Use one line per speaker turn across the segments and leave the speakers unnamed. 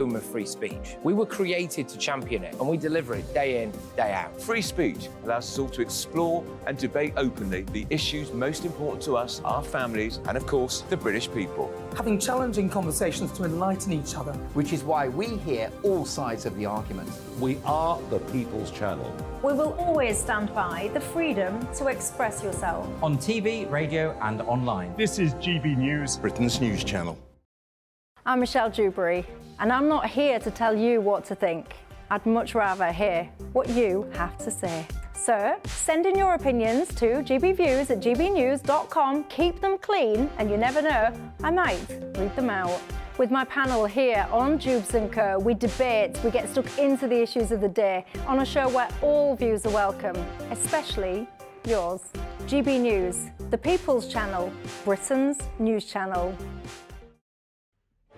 of free speech. We were created to champion it, and we deliver it day in, day out.
Free speech allows us all to explore and debate openly the issues most important to us, our families, and of course, the British people.
Having challenging conversations to enlighten each other.
Which is why we hear all sides of the argument.
We are the People's Channel.
We will always stand by the freedom to express yourself.
On TV, radio and online.
This is GBNews,
Britain's news channel.
I'm Michelle Dewberry, and I'm not here to tell you what to think. I'd much rather hear what you have to say. So, send in your opinions to gbviews@gbnews.com. Keep them clean, and you never know, I might read them out. With my panel here on Jubes & Co, we debate, we get stuck into the issues of the day on a show where all views are welcome, especially yours. GB News, the People's Channel, Britain's news channel.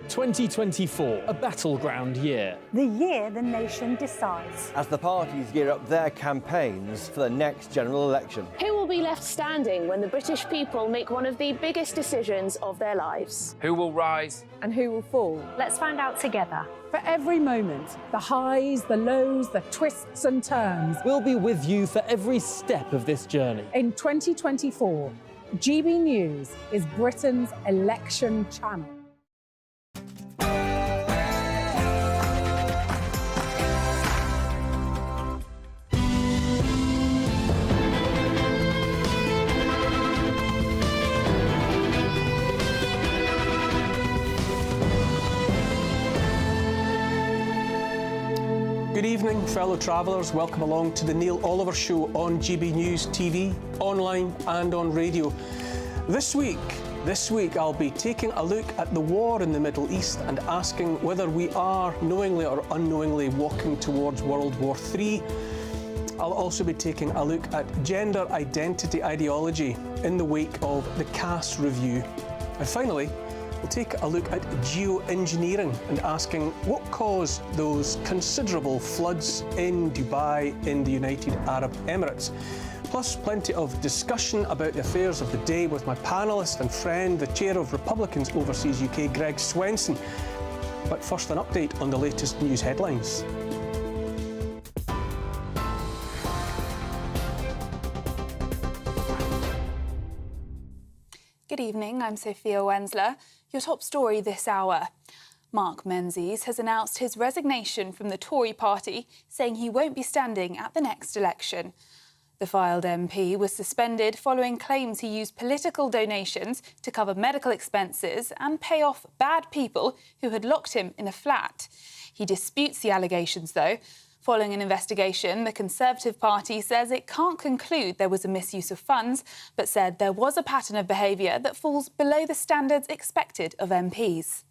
2024, a battleground year.
The year the nation decides.
As the parties gear up their campaigns for the next general election.
Who will be left standing when the British people make one of the biggest decisions of their lives?
Who will rise?
And who will fall? Let's find out together.
For every moment, the highs, the lows, the twists and turns.
We'll be with you for every step of this journey.
In 2024, GB News is Britain's election channel.
Good evening, fellow travellers. Welcome along to the Neil Oliver Show on GB News TV, online and on radio. This week I'll be taking a look at the war in the Middle East and asking whether we are knowingly or unknowingly walking towards World War III. I'll also be taking a look at gender identity ideology in the wake of the Cass review. And finally, we'll take a look at geoengineering and asking what caused those considerable floods in Dubai in the United Arab Emirates. Plus, plenty of discussion about the affairs of the day with my panellist and friend, the Chair of Republicans Overseas UK, Greg Swenson. But first, an update on the latest news headlines.
Good evening, I'm Sophia Wensler. Your top story this hour. Mark Menzies has announced his resignation from the Tory party, saying he won't be standing at the next election. The Fylde MP was suspended following claims he used political donations to cover medical expenses and pay off bad people who had locked him in a flat. He disputes the allegations, though. Following an investigation, the Conservative Party says it can't conclude there was a misuse of funds, but said there was a pattern of behaviour that falls below the standards expected of MPs.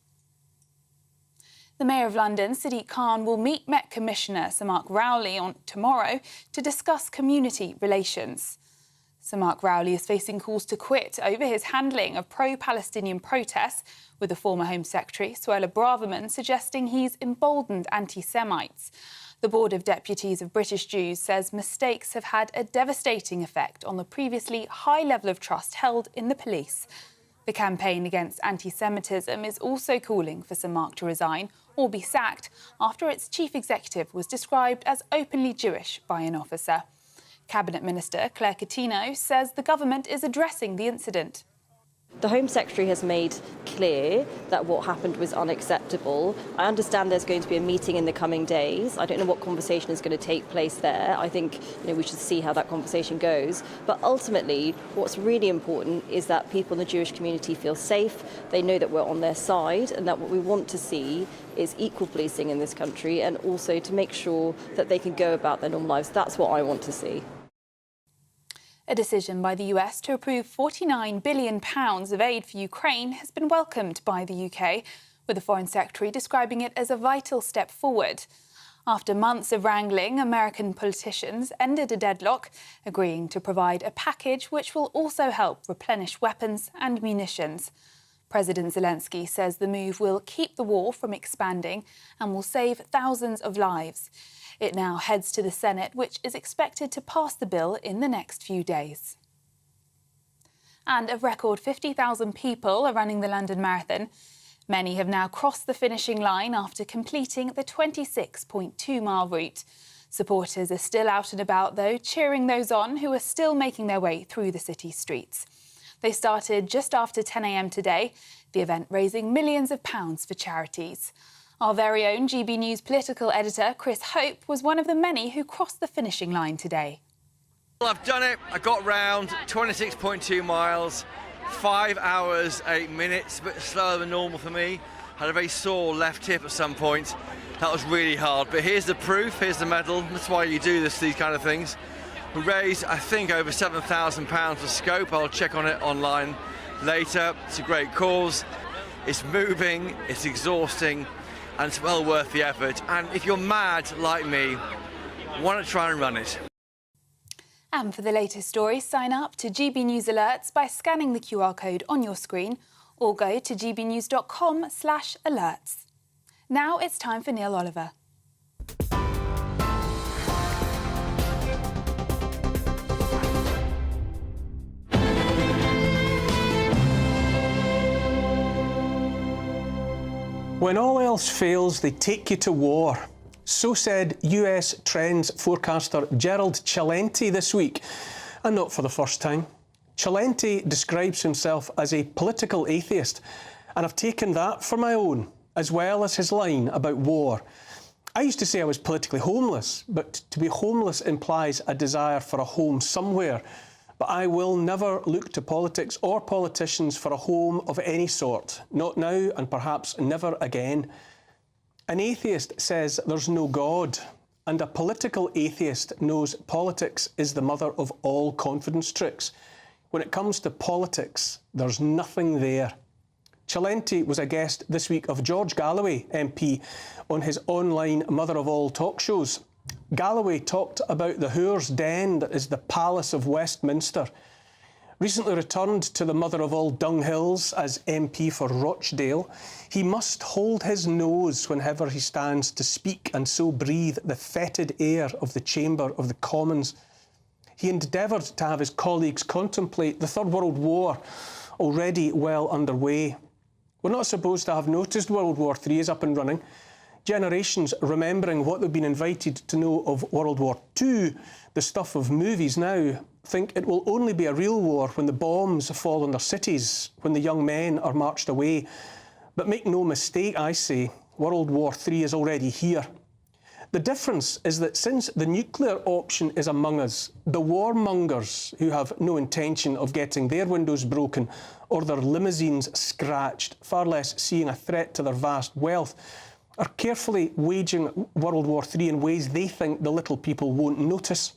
The Mayor of London, Sadiq Khan, will meet Met Commissioner Sir Mark Rowley tomorrow to discuss community relations. Sir Mark Rowley is facing calls to quit over his handling of pro-Palestinian protests, with the former Home Secretary, Suella Braverman, suggesting he's emboldened anti-Semites. The Board of Deputies of British Jews says mistakes have had a devastating effect on the previously high level of trust held in the police. The campaign against anti-Semitism is also calling for Sir Mark to resign or be sacked after its chief executive was described as openly Jewish by an officer. Cabinet Minister Claire Coutinho says the government is addressing the incident.
The Home Secretary has made clear that what happened was unacceptable. I understand there's going to be a meeting in the coming days. I don't know what conversation is going to take place there. I think we should see how that conversation goes. But ultimately, what's really important is that people in the Jewish community feel safe. They know that we're on their side, and that what we want to see is equal policing in this country, and also to make sure that they can go about their normal lives. That's what I want to see.
A decision by the US to approve £49 billion of aid for Ukraine has been welcomed by the UK, with the Foreign Secretary describing it as a vital step forward. After months of wrangling, American politicians ended a deadlock, agreeing to provide a package which will also help replenish weapons and munitions. President Zelensky says the move will keep the war from expanding and will save thousands of lives. It now heads to the Senate, which is expected to pass the bill in the next few days. And a record 50,000 people are running the London Marathon. Many have now crossed the finishing line after completing the 26.2-mile route. Supporters are still out and about, though, cheering those on who are still making their way through the city streets. They started just after 10 a.m. today, the event raising millions of pounds for charities. Our very own GB News political editor, Chris Hope, was one of the many who crossed the finishing line today.
Well, I've done it. I got round 26.2 miles, 5 hours, 8 minutes, a bit slower than normal for me. Had a very sore left hip at some point. That was really hard. But here's the proof, here's the medal. That's why you do these kind of things. We raised, I think, over £7,000 for Scope. I'll check on it online later. It's a great cause. It's moving, it's exhausting, and it's well worth the effort. And if you're mad like me, why not try and run it?
And for the latest stories, sign up to GB News Alerts by scanning the QR code on your screen or go to gbnews.com/alerts. Now it's time for Neil Oliver.
When all else fails, they take you to war. So said US Trends forecaster Gerald Celente this week, and not for the first time. Celente describes himself as a political atheist, and I've taken that for my own, as well as his line about war. I used to say I was politically homeless, but to be homeless implies a desire for a home somewhere. But I will never look to politics or politicians for a home of any sort. Not now, and perhaps never again. An atheist says there's no God, and a political atheist knows politics is the mother of all confidence tricks. When it comes to politics, there's nothing there. Celente was a guest this week of George Galloway, MP, on his online mother of all talk shows. Galloway talked about the whore's den that is the Palace of Westminster. Recently returned to the mother of all dunghills as MP for Rochdale, he must hold his nose whenever he stands to speak and so breathe the fetid air of the Chamber of the Commons. He endeavoured to have his colleagues contemplate the Third World War, already well underway. We're not supposed to have noticed World War III is up and running. Generations remembering what they've been invited to know of World War II, the stuff of movies now, think it will only be a real war when the bombs fall on their cities, when the young men are marched away. But make no mistake, I say, World War III is already here. The difference is that since the nuclear option is among us, the warmongers who have no intention of getting their windows broken or their limousines scratched, far less seeing a threat to their vast wealth, are carefully waging World War III in ways they think the little people won't notice.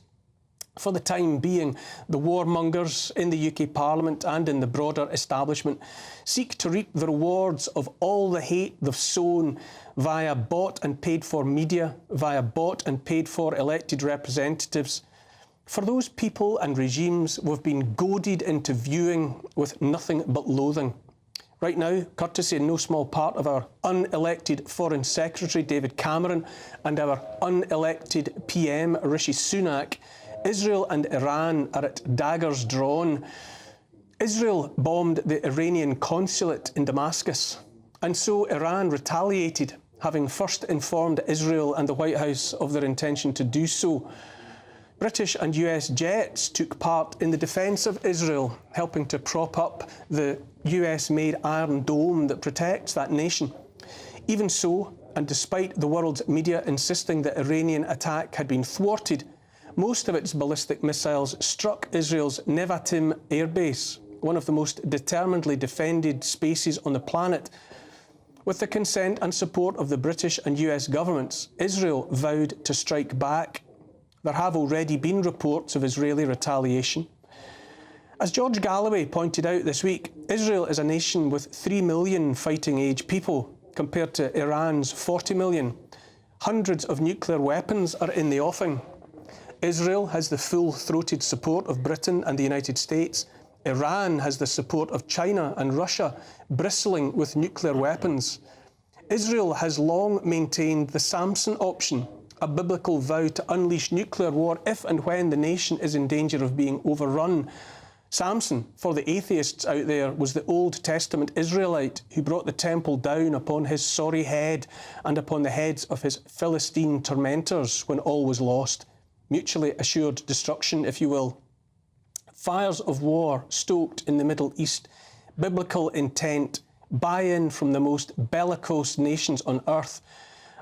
For the time being, the warmongers in the UK Parliament and in the broader establishment seek to reap the rewards of all the hate they've sown via bought and paid for media, via bought and paid for elected representatives. For those people and regimes we've been goaded into viewing with nothing but loathing. Right now, courtesy in no small part of our unelected Foreign Secretary David Cameron and our unelected PM Rishi Sunak, Israel and Iran are at daggers drawn. Israel bombed the Iranian consulate in Damascus, and so Iran retaliated, having first informed Israel and the White House of their intention to do so. British and US jets took part in the defence of Israel, helping to prop up the US-made Iron Dome that protects that nation. Even so, and despite the world's media insisting the Iranian attack had been thwarted, most of its ballistic missiles struck Israel's Nevatim airbase, one of the most determinedly defended spaces on the planet. With the consent and support of the British and US governments, Israel vowed to strike back. There have already been reports of Israeli retaliation. As George Galloway pointed out this week, Israel is a nation with 3 million fighting-age people, compared to Iran's 40 million. Hundreds of nuclear weapons are in the offing. Israel has the full-throated support of Britain and the United States. Iran has the support of China and Russia, bristling with nuclear weapons. Israel has long maintained the Samson option, a biblical vow to unleash nuclear war if and when the nation is in danger of being overrun. Samson, for the atheists out there, was the Old Testament Israelite who brought the temple down upon his sorry head and upon the heads of his Philistine tormentors when all was lost. Mutually assured destruction, if you will. Fires of war stoked in the Middle East, biblical intent, buy-in from the most bellicose nations on earth,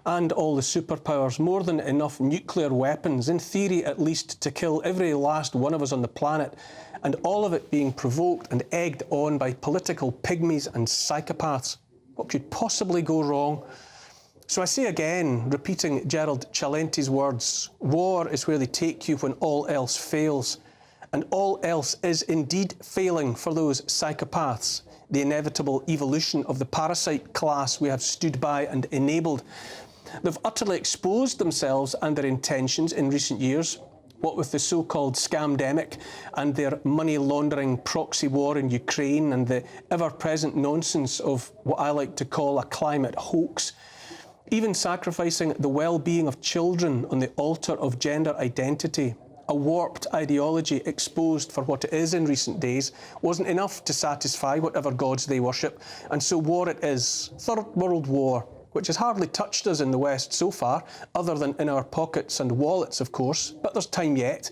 and all the superpowers, more than enough nuclear weapons, in theory at least, to kill every last one of us on the planet, and all of it being provoked and egged on by political pygmies and psychopaths. What could possibly go wrong? So I say again, repeating Gerald Cialenti's words, war is where they take you when all else fails. And all else is indeed failing for those psychopaths, the inevitable evolution of the parasite class we have stood by and enabled. They've utterly exposed themselves and their intentions in recent years, what with the so-called scamdemic and their money-laundering proxy war in Ukraine and the ever-present nonsense of what I like to call a climate hoax, even sacrificing the well-being of children on the altar of gender identity. A warped ideology exposed for what it is in recent days wasn't enough to satisfy whatever gods they worship, and so war it is. Third World War, which has hardly touched us in the West so far, other than in our pockets and wallets, of course, but there's time yet.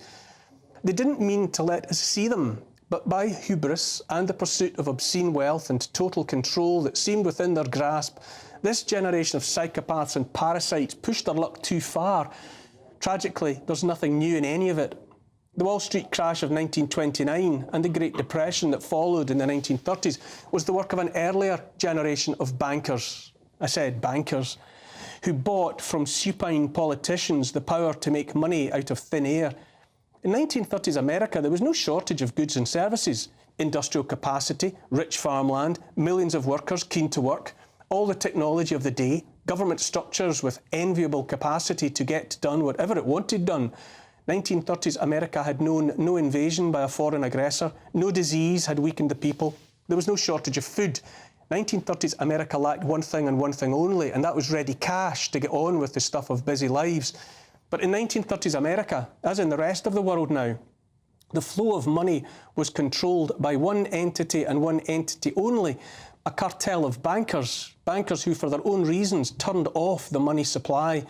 They didn't mean to let us see them, but by hubris and the pursuit of obscene wealth and total control that seemed within their grasp, this generation of psychopaths and parasites pushed their luck too far. Tragically, there's nothing new in any of it. The Wall Street crash of 1929 and the Great Depression that followed in the 1930s was the work of an earlier generation of bankers. I said bankers, who bought from supine politicians the power to make money out of thin air. In 1930s America, there was no shortage of goods and services, industrial capacity, rich farmland, millions of workers keen to work, all the technology of the day, government structures with enviable capacity to get done whatever it wanted done. 1930s America had known no invasion by a foreign aggressor, no disease had weakened the people, there was no shortage of food. 1930s America lacked one thing and one thing only, and that was ready cash to get on with the stuff of busy lives. But in 1930s America, as in the rest of the world now, the flow of money was controlled by one entity and one entity only, a cartel of bankers who for their own reasons turned off the money supply.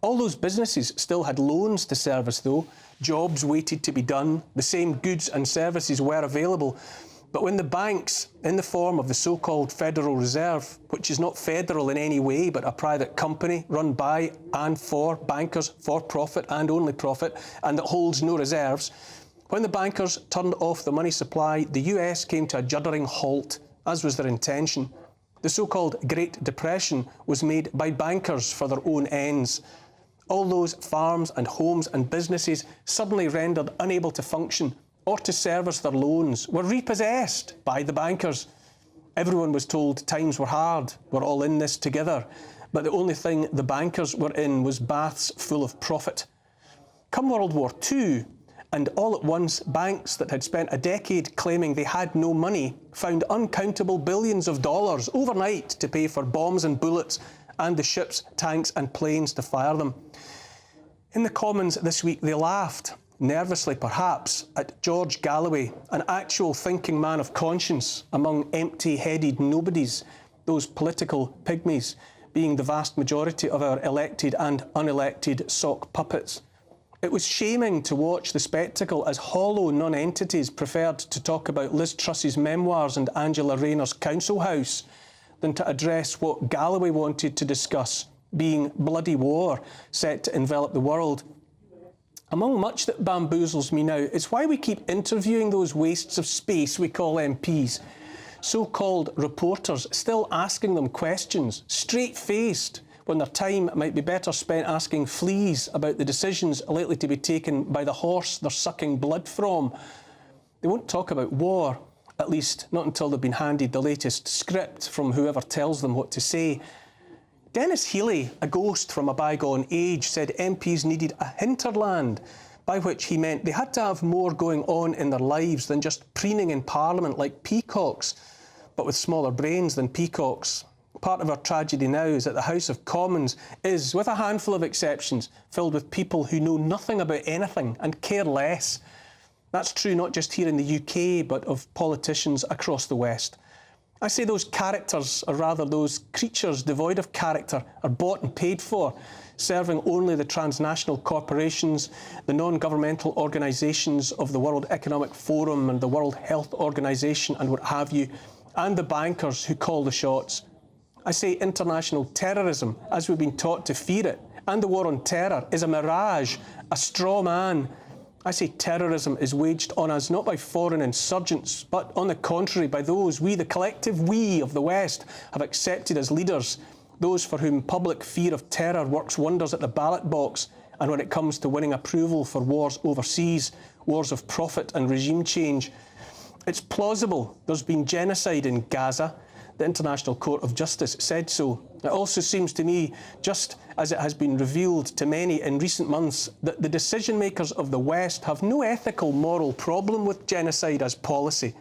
All those businesses still had loans to service though, jobs waited to be done, the same goods and services were available. But when the banks, in the form of the so-called Federal Reserve, which is not federal in any way but a private company run by and for bankers for profit and only profit, and that holds no reserves, when the bankers turned off the money supply, the US came to a juddering halt, as was their intention. The so-called Great Depression was made by bankers for their own ends. All those farms and homes and businesses suddenly rendered unable to function or to service their loans were repossessed by the bankers. Everyone was told times were hard, we're all in this together, but the only thing the bankers were in was baths full of profit. Come World War II, and all at once, banks that had spent a decade claiming they had no money found uncountable billions of dollars overnight to pay for bombs and bullets and the ships, tanks and planes to fire them. In the Commons this week, they laughed, nervously perhaps, at George Galloway, an actual thinking man of conscience among empty-headed nobodies, those political pygmies being the vast majority of our elected and unelected sock puppets. It was shaming to watch the spectacle as hollow non-entities preferred to talk about Liz Truss's memoirs and Angela Rayner's council house than to address what Galloway wanted to discuss, being bloody war set to envelop the world. Among much that bamboozles me now, it's why we keep interviewing those wastes of space we call MPs. So-called reporters still asking them questions, straight-faced, when their time might be better spent asking fleas about the decisions likely to be taken by the horse they're sucking blood from. They won't talk about war, at least not until they've been handed the latest script from whoever tells them what to say. Dennis Healey, a ghost from a bygone age, said MPs needed a hinterland, by which he meant they had to have more going on in their lives than just preening in Parliament like peacocks, but with smaller brains than peacocks. Part of our tragedy now is that the House of Commons is, with a handful of exceptions, filled with people who know nothing about anything and care less. That's true not just here in the UK, but of politicians across the West. I say those characters, or rather those creatures devoid of character, are bought and paid for, serving only the transnational corporations, the non-governmental organisations of the World Economic Forum and the World Health Organisation and what have you, and the bankers who call the shots. I say international terrorism, as we've been taught to fear it, and the war on terror is a mirage, a straw man. I say terrorism is waged on us not by foreign insurgents, but on the contrary by those we, the collective we of the West, have accepted as leaders, those for whom public fear of terror works wonders at the ballot box, and when it comes to winning approval for wars overseas, wars of profit and regime change. It's plausible there's been genocide in Gaza. The International Court of Justice said so. It also seems to me, just as it has been revealed to many in recent months, that the decision makers of the West have no ethical, moral problem with genocide as policy.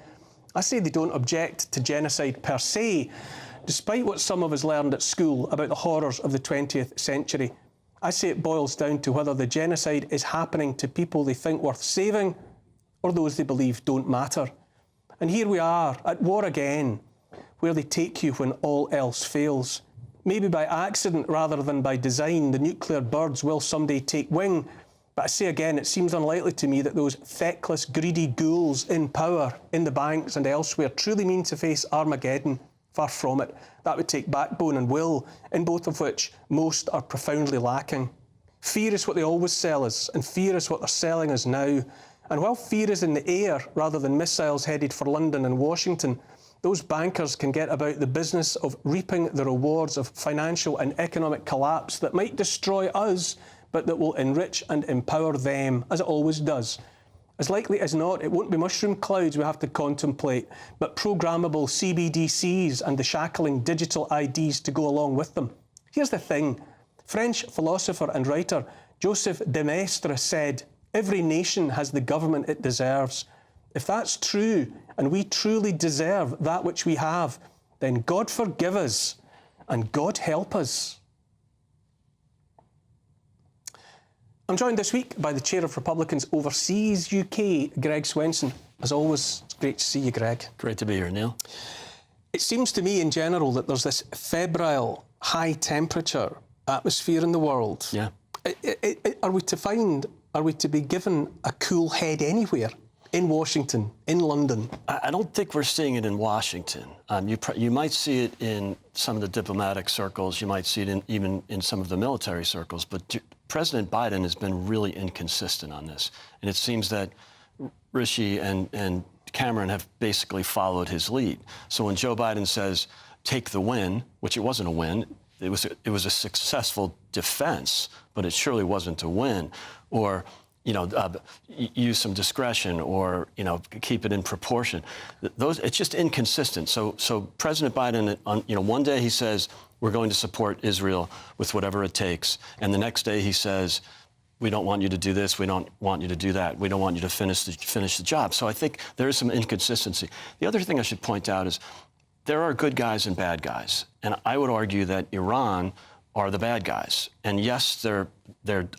I say they don't object to genocide per se, despite what some of us learned at school about the horrors of the 20th century. I say it boils down to whether the genocide is happening to people they think worth saving or those they believe don't matter. And here we are, at war again, where they take you when all else fails. Maybe by accident rather than by design, the nuclear birds will someday take wing. But I say again, it seems unlikely to me that those feckless, greedy ghouls in power, in the banks and elsewhere, truly mean to face Armageddon. Far from it. That would take backbone and will, in both of which most are profoundly lacking. Fear is what they always sell us, and fear is what they're selling us now. And while fear is in the air rather than missiles headed for London and Washington, those bankers can get about the business of reaping the rewards of financial and economic collapse that might destroy us, but that will enrich and empower them, as it always does. As likely as not, it won't be mushroom clouds we have to contemplate, but programmable CBDCs and the shackling digital IDs to go along with them. Here's the thing. French philosopher and writer Joseph de Maistre said, "Every nation has the government it deserves." If that's true, and we truly deserve that which we have, then God forgive us and God help us. I'm joined this week by the Chair of Republicans Overseas UK, Greg Swenson. As always, it's great to see you, Greg.
Great to be here, Neil.
It seems to me in general that there's this febrile, high-temperature atmosphere in the world.
Yeah.
Are we to be given a cool head anywhere? In Washington, in London?
I don't think we're seeing it in Washington. You might see it in some of the diplomatic circles. You might see it even in some of the military circles. But President Biden has been really inconsistent on this. And it seems that Rishi and Cameron have basically followed his lead. So when Joe Biden says, take the win, which it wasn't a win, it was a successful defense, but it surely wasn't a win. Or use some discretion, or keep it in proportion. It's just inconsistent. So President Biden, one day he says we're going to support Israel with whatever it takes, and the next day he says we don't want you to do this, we don't want you to do that, we don't want you to finish the job. So I think there is some inconsistency. The other thing I should point out is there are good guys and bad guys, and I would argue that Iran are the bad guys. And yes, their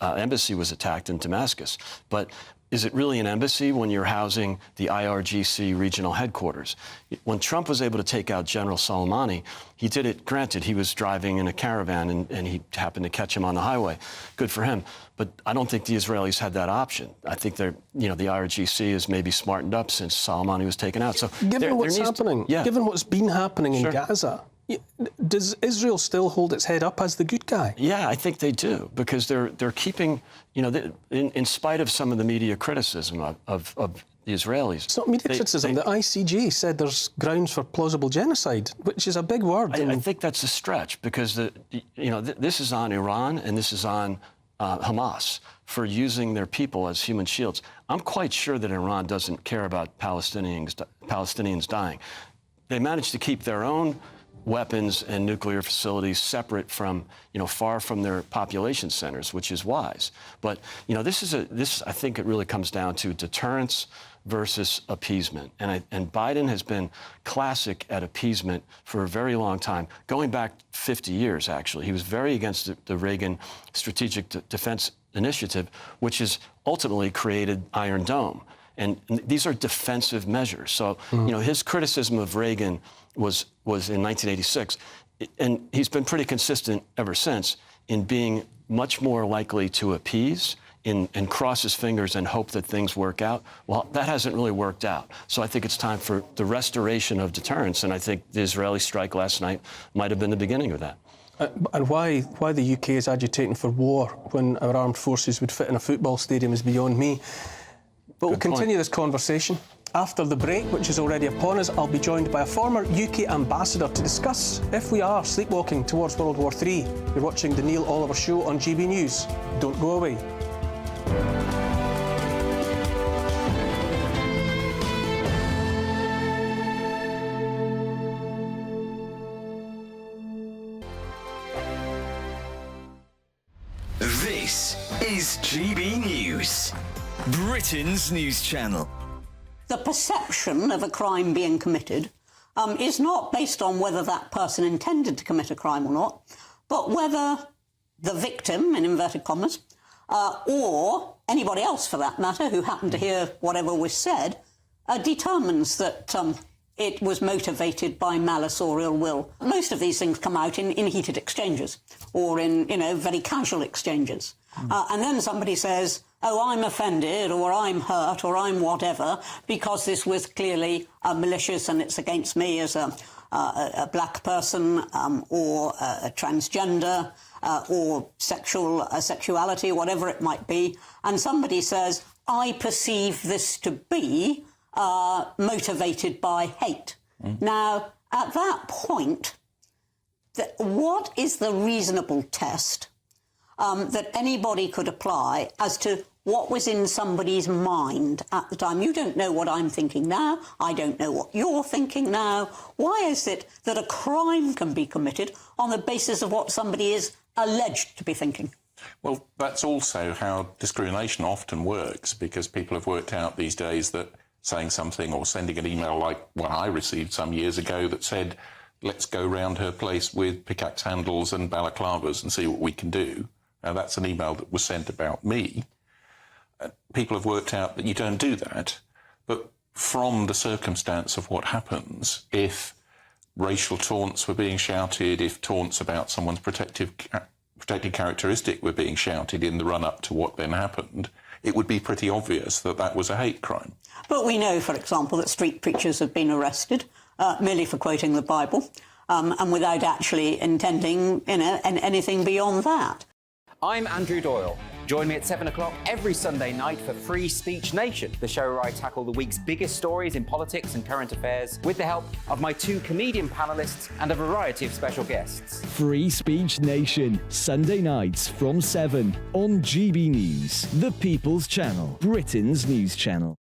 embassy was attacked in Damascus, but is it really an embassy when you're housing the IRGC regional headquarters? When Trump was able to take out General Soleimani, he did it, granted, he was driving in a caravan and he happened to catch him on the highway. Good for him. But I don't think the Israelis had that option. I think the IRGC is maybe smartened up since Soleimani was taken out. So
given what's happening, given what's been happening in Gaza, does Israel still hold its head up as the good guy?
Yeah, I think they do, because they're keeping, in spite of some of the media criticism of the Israelis.
It's not media criticism. The ICJ said there's grounds for plausible genocide, which is a big word.
I think that's a stretch, because this is on Iran and this is on Hamas for using their people as human shields. I'm quite sure that Iran doesn't care about Palestinians dying. They managed to keep their own weapons and nuclear facilities separate from, far from their population centers, which is wise. But, I think it really comes down to deterrence versus appeasement. And Biden has been classic at appeasement for a very long time, going back 50 years, actually. He was very against the Reagan Strategic Defense Initiative, which has ultimately created Iron Dome. And these are defensive measures. So, his criticism of Reagan was in 1986, and he's been pretty consistent ever since in being much more likely to appease and cross his fingers and hope that things work out. Well, that hasn't really worked out. So I think it's time for the restoration of deterrence, and I think the Israeli strike last night might have been the beginning of that.
And why the UK is agitating for war when our armed forces would fit in a football stadium is beyond me. But we'll continue this conversation. After the break, which is already upon us, I'll be joined by a former UK ambassador to discuss if we are sleepwalking towards World War III. You're watching The Neil Oliver Show on GB News. Don't go away.
This is GB News, Britain's news channel.
The perception of a crime being committed is not based on whether that person intended to commit a crime or not, but whether the victim, in inverted commas, or anybody else for that matter who happened to hear whatever was said, determines that it was motivated by malice or ill will. Most of these things come out in heated exchanges or in, very casual exchanges. And then somebody says, oh, I'm offended or I'm hurt or I'm whatever because this was clearly malicious and it's against me as a black person or a transgender or sexuality, whatever it might be. And somebody says, I perceive this to be motivated by hate. Now, at that point, what is the reasonable test that anybody could apply as to what was in somebody's mind at the time? You don't know what I'm thinking now. I don't know what you're thinking now. Why is it that a crime can be committed on the basis of what somebody is alleged to be thinking?
Well, that's also how discrimination often works, because people have worked out these days that saying something or sending an email like one I received some years ago that said, let's go round her place with pickaxe handles and balaclavas and see what we can do. Now, that's an email that was sent about me. People have worked out that you don't do that. But from the circumstance of what happens, if racial taunts were being shouted, if taunts about someone's protected characteristic were being shouted in the run-up to what then happened, it would be pretty obvious that that was a hate crime.
But we know, for example, that street preachers have been arrested merely for quoting the Bible and without actually intending, anything beyond that.
I'm Andrew Doyle. Join me at 7 o'clock every Sunday night for Free Speech Nation, the show where I tackle the week's biggest stories in politics and current affairs with the help of my two comedian panellists and a variety of special guests.
Free Speech Nation, Sunday nights from 7 on GB News, the People's Channel, Britain's news channel.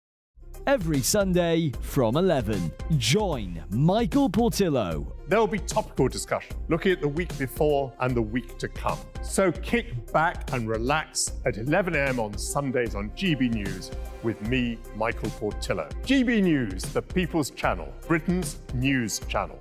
Every Sunday from 11, join Michael Portillo.
There will be topical discussion, looking at the week before and the week to come. So kick back and relax at 11 a.m. on Sundays on GB News with me, Michael Portillo. GB News, the People's Channel, Britain's news channel.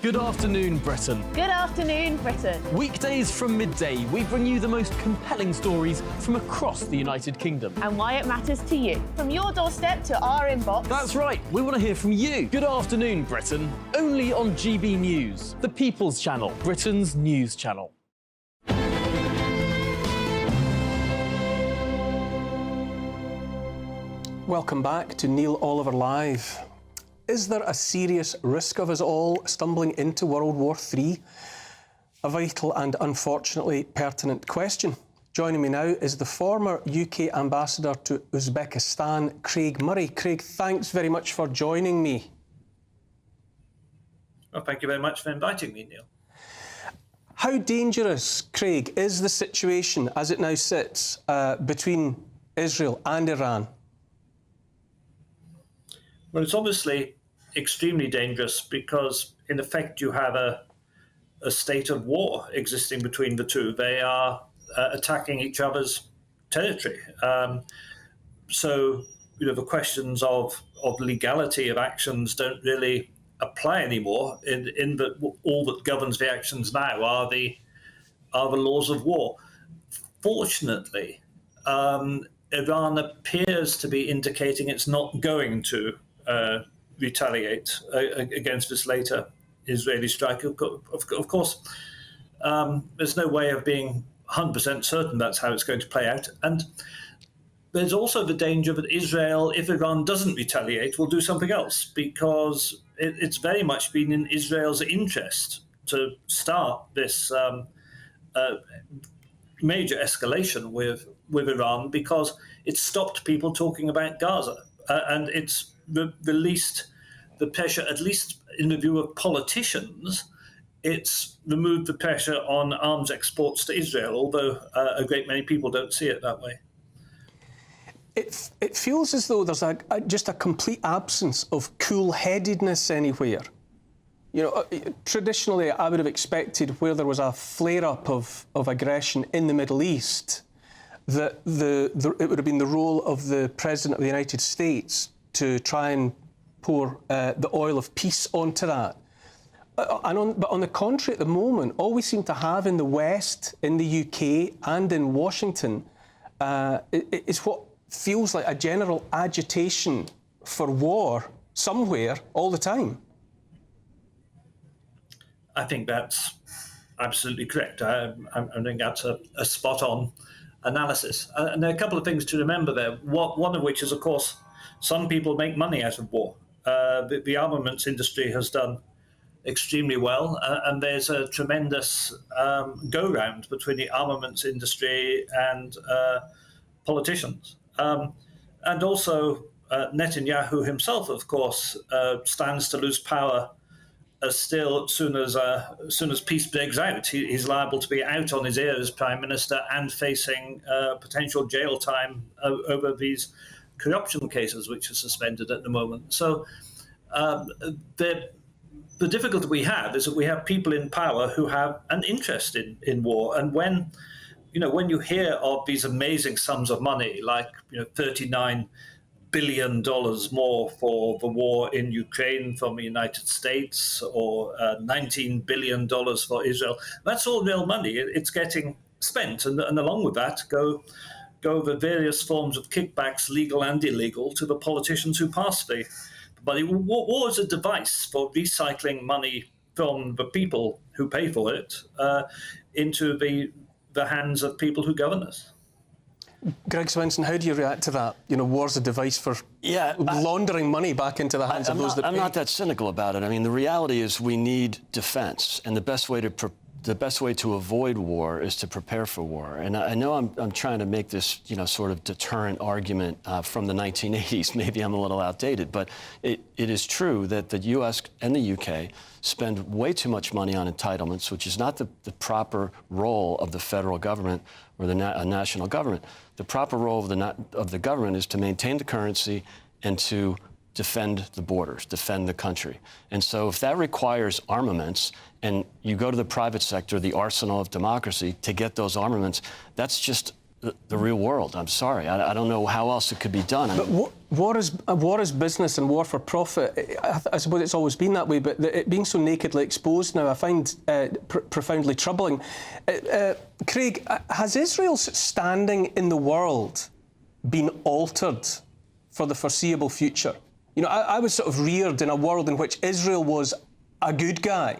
Good afternoon, Britain.
Good afternoon, Britain.
Weekdays from midday, we bring you the most compelling stories from across the United Kingdom.
And why it matters to you. From your doorstep to our inbox.
That's right, we want to hear from you. Good afternoon, Britain. Only on GB News, the People's Channel, Britain's news channel.
Welcome back to Neil Oliver Live. Is there a serious risk of us all stumbling into World War III? A vital and unfortunately pertinent question. Joining me now is the former UK ambassador to Uzbekistan, Craig Murray. Craig, thanks very much for joining me.
Well, thank you very much for inviting me, Neil.
How dangerous, Craig, is the situation as it now sits between Israel and Iran?
Well, it's obviously extremely dangerous because, in effect, you have a state of war existing between the two. They are attacking each other's territory. So, the questions of legality of actions don't really apply anymore. In that, all that governs the actions now are the laws of war. Fortunately, Iran appears to be indicating it's not going to retaliate against this later Israeli strike. Of course, there's no way of being 100% certain that's how it's going to play out. And there's also the danger that Israel, if Iran doesn't retaliate, will do something else, because it's very much been in Israel's interest to start this major escalation with Iran, because it stopped people talking about Gaza, and it's released the pressure, at least in the view of politicians. It's removed the pressure on arms exports to Israel, although a great many people don't see it that way.
It feels as though there's just a complete absence of cool-headedness anywhere. You know, traditionally, I would have expected where there was a flare-up of aggression in the Middle East, that it would have been the role of the President of the United States to try and pour the oil of peace onto that. But on the contrary, at the moment, all we seem to have in the West, in the UK and in Washington is what feels like a general agitation for war somewhere all the time.
I think that's absolutely correct. I think that's a spot-on analysis. And there are a couple of things to remember there. One of which is, of course, some people make money out of war. The armaments industry has done extremely well, and there's a tremendous go-round between the armaments industry and politicians. And also, Netanyahu himself, of course, stands to lose power still as soon as peace breaks out. He's liable to be out on his ear as Prime Minister and facing potential jail time over these corruption cases, which are suspended at the moment. So the difficulty we have is that we have people in power who have an interest in war. And when you hear of these amazing sums of money, like $39 billion more for the war in Ukraine from the United States, or $19 billion for Israel, that's all real money. It's getting spent, and along with that go the various forms of kickbacks, legal and illegal, to the politicians who pass the money. War is a device for recycling money from the people who pay for it into the hands of people who govern us.
Greg Swenson, how do you react to that? War's a device for laundering money back into the hands of those that pay.
I'm not that cynical about it. I mean, the reality is we need defense, and the best way to avoid war is to prepare for war. And I know I'm trying to make this, sort of deterrent argument from the 1980s. Maybe I'm a little outdated, but it is true that the U.S. and the U.K. spend way too much money on entitlements, which is not the proper role of the federal government or the national government. The proper role of the government is to maintain the currency and to defend the borders, defend the country. And so if that requires armaments, and you go to the private sector, the arsenal of democracy, to get those armaments, that's just the real world. I'm sorry. I don't know how else it could be done.
But war is business and war for profit. I suppose it's always been that way, but it being so nakedly exposed now, I find profoundly troubling. Craig, has Israel's standing in the world been altered for the foreseeable future? I was sort of reared in a world in which Israel was a good guy,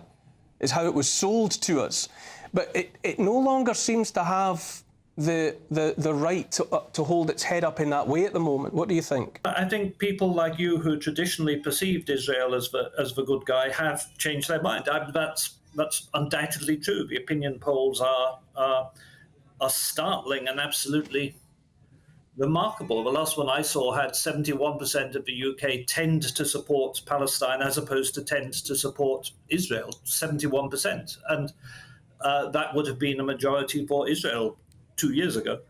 is how it was sold to us. But it no longer seems to have the right to hold its head up in that way at the moment. What do you think?
I think people like you, who traditionally perceived Israel as the good guy, have changed their mind. That's undoubtedly true. The opinion polls are startling and absolutely remarkable. The last one I saw had 71% of the UK tend to support Palestine as opposed to tend to support Israel. 71%, and that would have been a majority for Israel 2 years ago.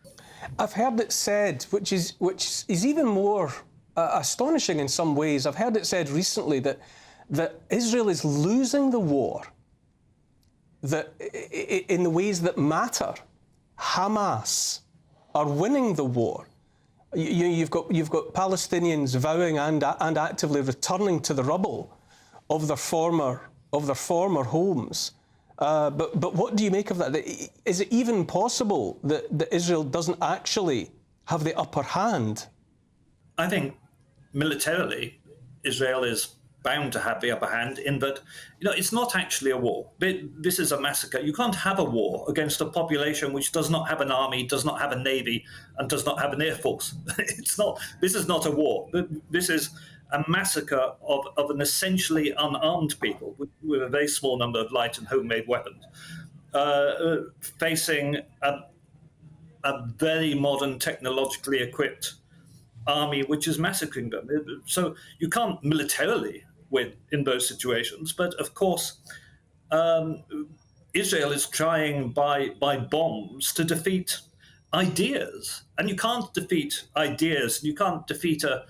I've heard it said, which is even more astonishing in some ways. I've heard it said recently that Israel is losing the war, that in the ways that matter, Hamas are winning the war. You've got Palestinians vowing and actively returning to the rubble of their former homes. But what do you make of that? Is it even possible that Israel doesn't actually have the upper hand?
I think militarily, Israel is bound to have the upper hand in that, it's not actually a war. This is a massacre. You can't have a war against a population which does not have an army, does not have a navy, and does not have an air force. This is not a war. This is a massacre of an essentially unarmed people with a very small number of light and homemade weapons, facing a very modern, technologically equipped army which is massacring them. So you can't militarily win in those situations, but of course Israel is trying by bombs to defeat ideas, and you can't defeat ideas, you can't defeat a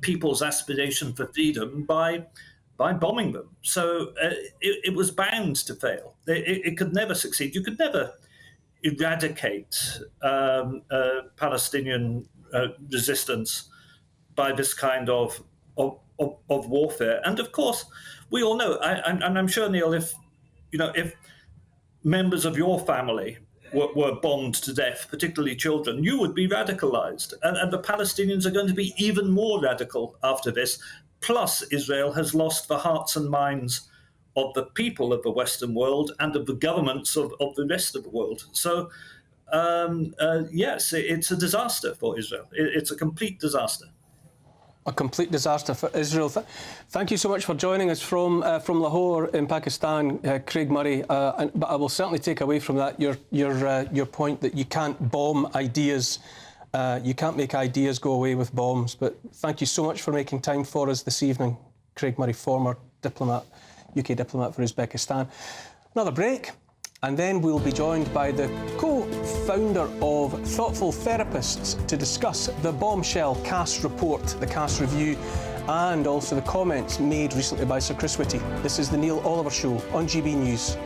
people's aspiration for freedom by bombing them. So it was bound to fail. It could never succeed. You could never eradicate Palestinian resistance by this kind of warfare. And of course, we all know, and I'm sure, Neil, if members of your family were bombed to death, particularly children, you would be radicalized. And the Palestinians are going to be even more radical after this. Plus, Israel has lost the hearts and minds of the people of the Western world and of the governments of the rest of the world. So, yes, it's a disaster for Israel. It's a complete disaster.
A complete disaster for Israel. Thank you so much for joining us from Lahore in Pakistan, Craig Murray. But I will certainly take away from that your point that you can't bomb ideas. You can't make ideas go away with bombs. But thank you so much for making time for us this evening, Craig Murray, former diplomat, UK diplomat for Uzbekistan. Another break, and then we'll be joined by the co-founder of Thoughtful Therapists to discuss the bombshell Cass report, the Cass review, and also the comments made recently by Sir Chris Whitty. This is the Neil Oliver Show on GB News.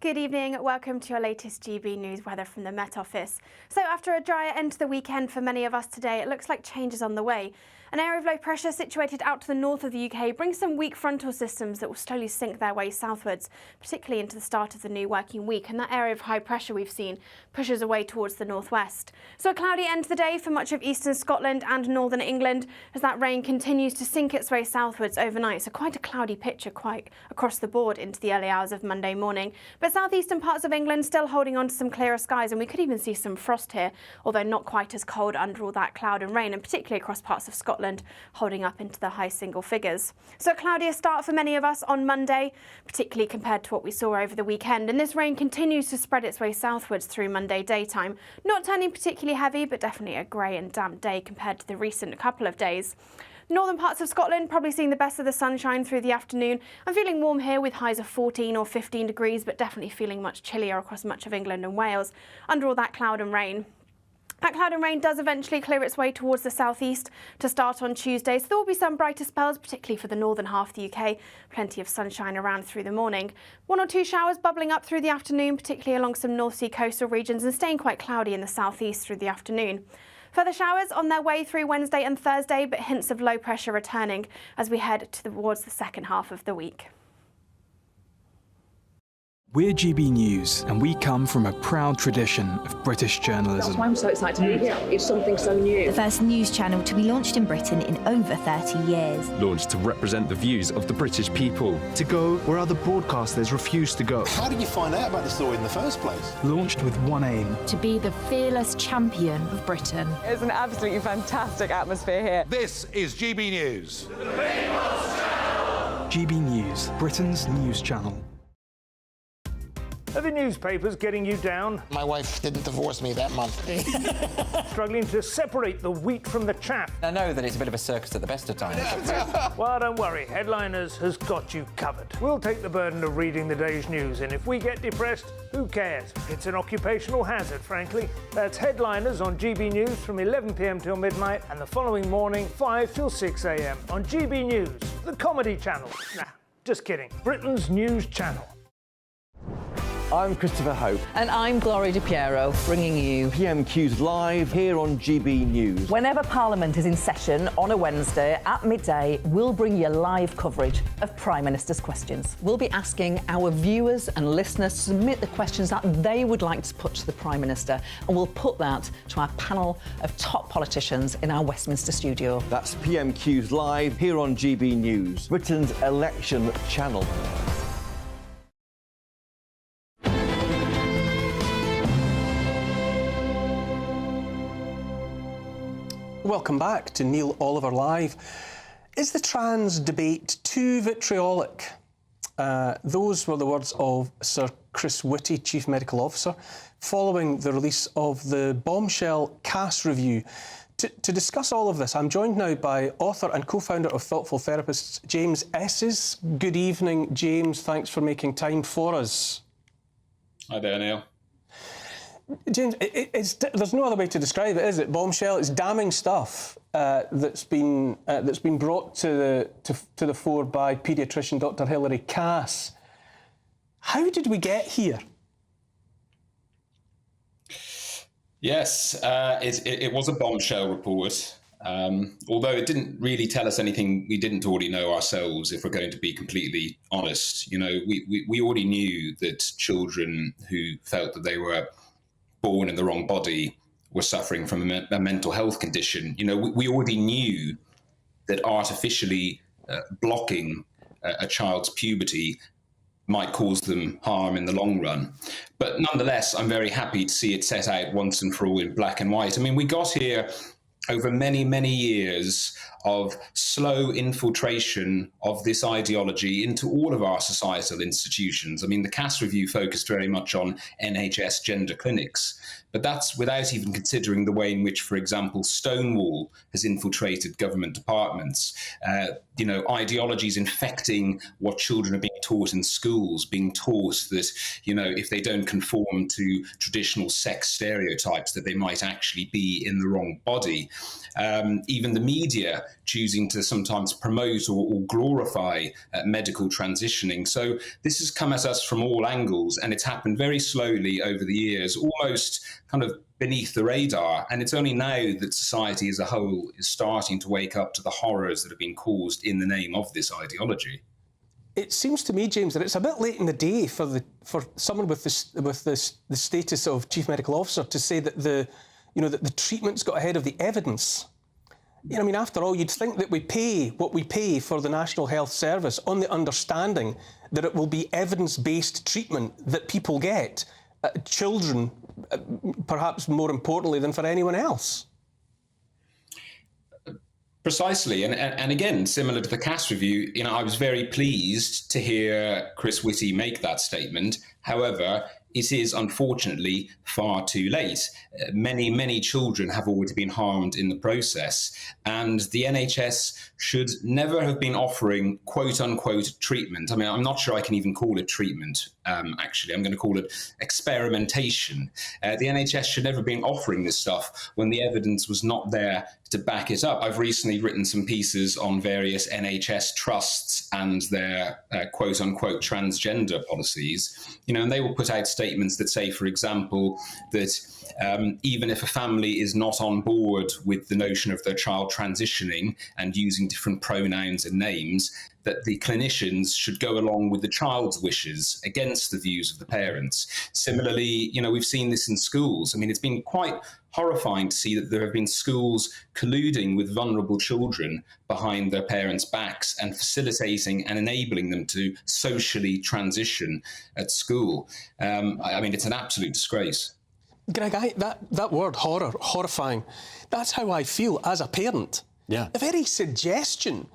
Good evening, welcome to your latest GB News weather from the Met Office. So after a drier end to the weekend for many of us today, it looks like change is on the way. An area of low pressure situated out to the north of the UK brings some weak frontal systems that will slowly sink their way southwards, particularly into the start of the new working week, and that area of high pressure we've seen pushes away towards the northwest. So a cloudy end to the day for much of eastern Scotland and northern England as that rain continues to sink its way southwards overnight, so quite a cloudy picture quite across the board into the early hours of Monday morning. But southeastern parts of England still holding on to some clearer skies, and we could even see some frost here, although not quite as cold under all that cloud and rain, and particularly across parts of Scotland holding up into the high single figures. So a cloudier start for many of us on Monday, particularly compared to what we saw over the weekend, and this rain continues to spread its way southwards through Monday daytime, not turning particularly heavy, but definitely a grey and damp day compared to the recent couple of days. Northern parts of Scotland probably seeing the best of the sunshine through the afternoon. I'm feeling warm here with highs of 14 or 15 degrees, but definitely feeling much chillier across much of England and Wales under all that cloud and rain. That cloud and rain does eventually clear its way towards the southeast to start on Tuesday, so there will be some brighter spells, particularly for the northern half of the UK. Plenty of sunshine around through the morning. 1 or 2 showers bubbling up through the afternoon, particularly along some North Sea coastal regions, and staying quite cloudy in the southeast through the afternoon. Further showers on their way through Wednesday and Thursday, but hints of low pressure returning as we head towards the second half of the week.
We're GB News, and we come from a proud tradition of British journalism.
That's why I'm so excited to be here. It's something so new.
The first news channel to be launched in Britain in over 30 years.
Launched to represent the views of the British people.
To go where other broadcasters refuse to go.
How did you find out about the story in the first place?
Launched with one aim.
To be the fearless champion of Britain.
It's an absolutely fantastic atmosphere here.
This is GB News.
GB News, Britain's news channel.
Are the newspapers getting you down?
My wife didn't divorce me that month.
Struggling to separate the wheat from the chaff?
I know that it's a bit of a circus at the best of times.
Well, don't worry. Headliners has got you covered. We'll take the burden of reading the day's news, and if we get depressed, who cares? It's an occupational hazard, frankly. That's Headliners on GB News from 11 p.m. till midnight, and the following morning, 5 till 6 a.m. on GB News, the comedy channel. Nah, just kidding. Britain's news channel.
I'm Christopher Hope.
And I'm Gloria Di Piero, bringing you
PMQ's live here on GB News.
Whenever Parliament is in session on a Wednesday at midday, we'll bring you live coverage of Prime Minister's questions. We'll be asking our viewers and listeners to submit the questions that they would like to put to the Prime Minister, and we'll put that to our panel of top politicians in our Westminster studio.
That's PMQ's live here on GB News, Britain's election channel.
Welcome back to Neil Oliver Live. Is the trans debate too vitriolic? Those were the words of Sir Chris Whitty, Chief Medical Officer, following the release of the bombshell CAS review. To discuss all of this, I'm joined now by author and co-founder of Thoughtful Therapists, James Esses. Good evening, James. Thanks for making time for us.
Hi there, Neil.
James, there's no other way to describe it, is it? Bombshell. It's damning stuff that's been brought to the fore by paediatrician Dr. Hilary Cass. How did we get here?
Yes, it was a bombshell report. Although it didn't really tell us anything we didn't already know ourselves, if we're going to be completely honest. You know, we already knew that children who felt that they were born in the wrong body were suffering from a mental health condition. You know, we already knew that artificially blocking a child's puberty might cause them harm in the long run. But nonetheless, I'm very happy to see it set out once and for all in black and white. I mean, we got here over many, many years of slow infiltration of this ideology into all of our societal institutions. I mean, the CAS review focused very much on NHS gender clinics, but that's without even considering the way in which, for example, Stonewall has infiltrated government departments. You know, ideologies infecting what children are being taught in schools, being taught that, you know, if they don't conform to traditional sex stereotypes, that they might actually be in the wrong body. Even the media choosing to sometimes promote or glorify medical transitioning. So this has come at us from all angles, and it's happened very slowly over the years, almost kind of beneath the radar. And it's only now that society as a whole is starting to wake up to the horrors that have been caused in the name of this ideology.
It seems to me, James, that it's a bit late in the day for someone with the status of Chief Medical Officer to say that the treatment's got ahead of the evidence. You know, I mean, after all, you'd think that we pay what we pay for the National Health Service on the understanding that it will be evidence-based treatment that people get, children, perhaps more importantly than for anyone else.
Precisely, and again, similar to the CAS review, you know, I was very pleased to hear Chris Whitty make that statement. However, it is unfortunately far too late. Many, many children have already been harmed in the process, and the NHS should never have been offering quote-unquote treatment. I mean, I'm not sure I can even call it treatment, actually. I'm going to call it experimentation. The NHS should never have been offering this stuff when the evidence was not there to back it up. I've recently written some pieces on various NHS trusts and their quote-unquote transgender policies, you know, and they will put out statements that say, for example, that even if a family is not on board with the notion of their child transitioning and using different pronouns and names, that the clinicians should go along with the child's wishes against the views of the parents. Similarly, you know, we've seen this in schools. I mean, it's been quite horrifying to see that there have been schools colluding with vulnerable children behind their parents' backs and facilitating and enabling them to socially transition at school. I mean, it's an absolute disgrace.
Greg, that word, horror, horrifying, that's how I feel as a parent.
Yeah.
The very suggestion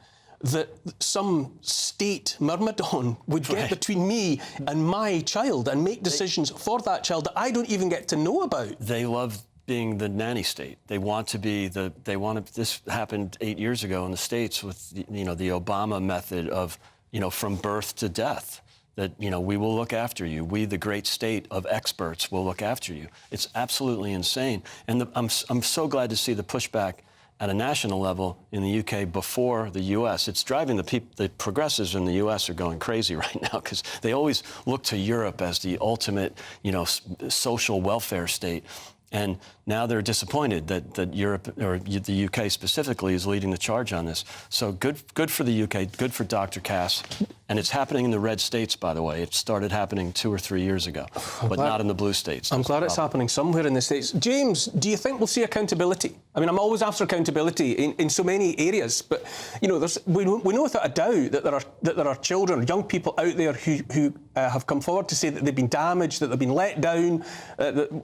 that some state myrmidon would get between me and my child and make decisions for that child that I don't even get to know about.
They love being the nanny state. They want to be the. They want to. This happened 8 years ago in the States with the Obama method of from birth to death. That we will look after you. We, the great state of experts, will look after you. It's absolutely insane. And I'm so glad to see the pushback at a national level in the UK before the US. It's driving the progressives in the US are going crazy right now because they always look to Europe as the ultimate, social welfare state. And now they're disappointed that Europe, or the UK specifically, is leading the charge on this. So good for the UK, good for Dr. Cass. And it's happening in the red states, by the way. It started happening 2 or 3 years ago, but not in the blue states.
I'm glad it's happening somewhere in the States. James, do you think we'll see accountability? I mean, I'm always after accountability in so many areas, but we know without a doubt that there are children, young people out there who have come forward to say that they've been damaged, that they've been let down,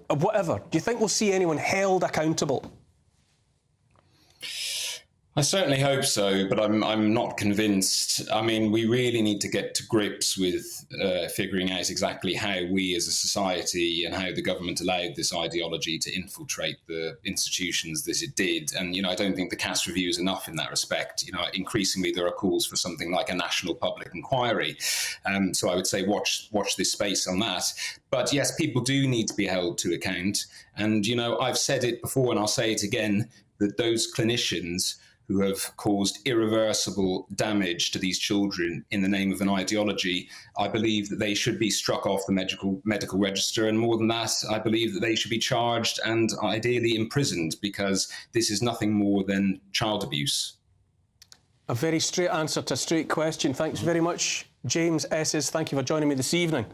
whatever. Do you think we'll see anyone held accountable?
I certainly hope so, but I'm not convinced. I mean, we really need to get to grips with figuring out exactly how we as a society and how the government allowed this ideology to infiltrate the institutions that it did. And, I don't think the Cass review is enough in that respect. Increasingly there are calls for something like a national public inquiry. So I would say watch this space on that. But yes, people do need to be held to account. And, I've said it before and I'll say it again, that those clinicians who have caused irreversible damage to these children in the name of an ideology, I believe that they should be struck off the medical register. And more than that, I believe that they should be charged and ideally imprisoned, because this is nothing more than child abuse.
A very straight answer to a straight question. Thanks very much, James Esses. Thank you for joining me this evening.